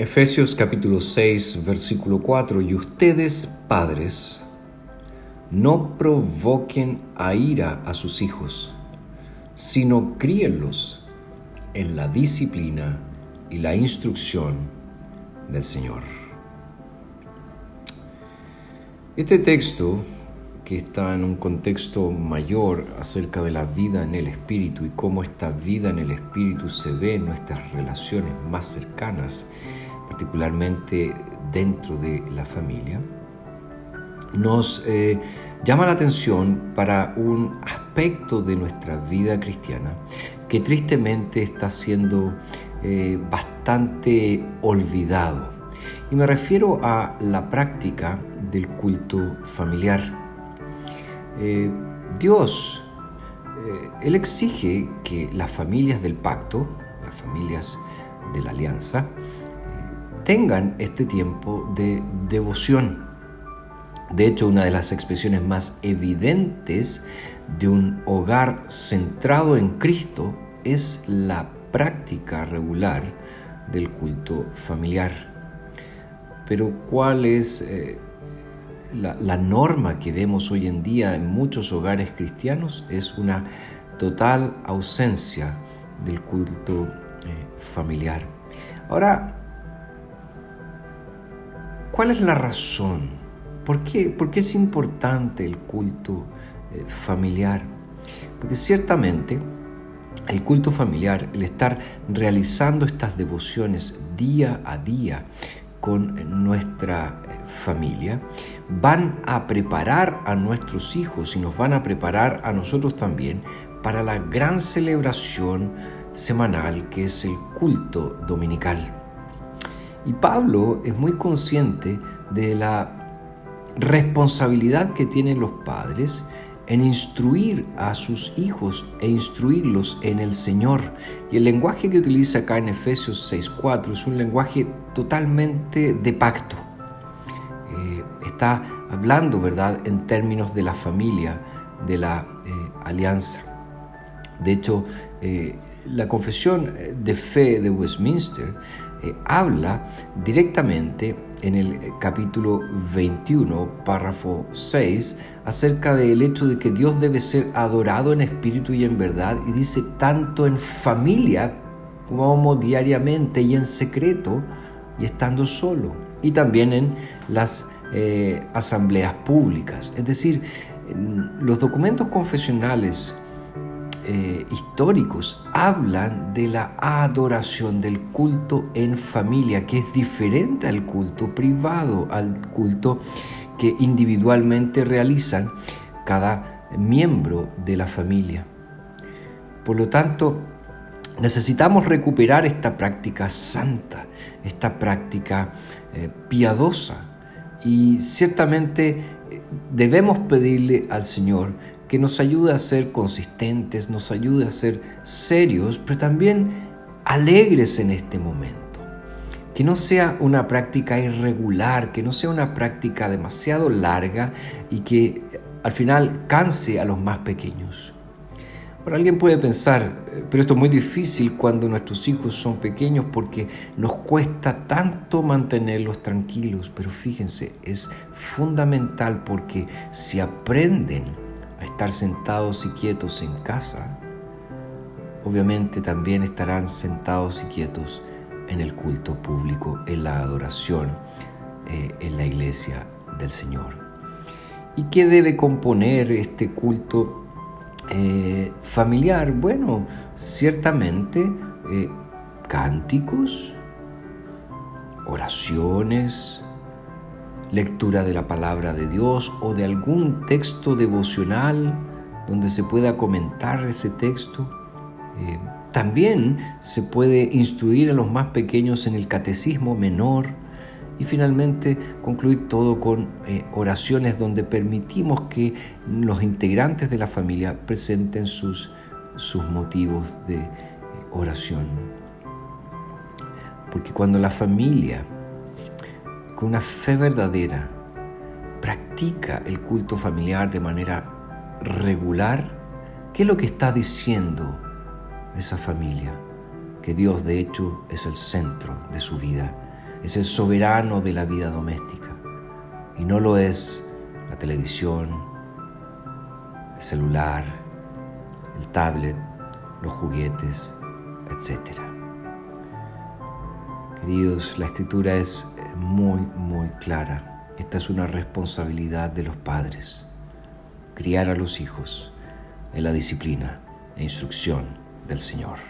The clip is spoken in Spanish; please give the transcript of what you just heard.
Efesios capítulo 6, versículo 4. Y ustedes, padres, no provoquen a ira a sus hijos, sino críenlos en la disciplina y la instrucción del Señor. Este texto, que está en un contexto mayor acerca de la vida en el Espíritu y cómo esta vida en el Espíritu se ve en nuestras relaciones más cercanas, particularmente dentro de la familia, nos llama la atención para un aspecto de nuestra vida cristiana que tristemente está siendo bastante olvidado. Y me refiero a la práctica del culto familiar. Dios, Él exige que las familias del pacto, las familias de la alianza, tengan este tiempo de devoción. De hecho, una de las expresiones más evidentes de un hogar centrado en Cristo es la práctica regular del culto familiar. Pero ¿cuál es la norma que vemos hoy en día en muchos hogares cristianos? Es una total ausencia del culto familiar. Ahora, ¿cuál es la razón? ¿Por qué es importante el culto familiar? Porque ciertamente el culto familiar, el estar realizando estas devociones día a día con nuestra familia, van a preparar a nuestros hijos y nos van a preparar a nosotros también para la gran celebración semanal que es el culto dominical. Y Pablo es muy consciente de la responsabilidad que tienen los padres en instruir a sus hijos e instruirlos en el Señor. Y el lenguaje que utiliza acá en Efesios 6:4 es un lenguaje totalmente de pacto. Está hablando, ¿verdad?, en términos de la familia, de la alianza. De hecho, la Confesión de Fe de Westminster habla directamente en el capítulo 21, párrafo 6, acerca del hecho de que Dios debe ser adorado en espíritu y en verdad, y dice tanto en familia como diariamente y en secreto y estando solo, y también en las asambleas públicas. Es decir, los documentos confesionales históricos hablan de la adoración, del culto en familia, que es diferente al culto privado, al culto que individualmente realizan cada miembro de la familia. Por lo tanto, necesitamos recuperar esta práctica santa, esta práctica piadosa, y ciertamente debemos pedirle al Señor que nos ayude a ser consistentes, nos ayude a ser serios, pero también alegres en este momento. Que no sea una práctica irregular, que no sea una práctica demasiado larga y que al final canse a los más pequeños. Ahora, alguien puede pensar, pero esto es muy difícil cuando nuestros hijos son pequeños porque nos cuesta tanto mantenerlos tranquilos. Pero fíjense, es fundamental porque si aprenden a estar sentados y quietos en casa, obviamente también estarán sentados y quietos en el culto público, en la adoración, en la iglesia del Señor. ¿Y qué debe componer este culto familiar? Bueno, ciertamente cánticos, oraciones, lectura de la palabra de Dios o de algún texto devocional donde se pueda comentar ese texto. También se puede instruir a los más pequeños en el catecismo menor y finalmente concluir todo con oraciones donde permitimos que los integrantes de la familia presenten sus motivos de oración. Porque cuando la familia con una fe verdadera practica el culto familiar de manera regular, ¿qué es lo que está diciendo esa familia? Que Dios, de hecho, es el centro de su vida. es el soberano de la vida doméstica y no lo es la televisión, el celular, el tablet, los juguetes, etc. Queridos, la Escritura es muy clara. Esta es una responsabilidad de los padres, criar a los hijos en la disciplina e instrucción del Señor.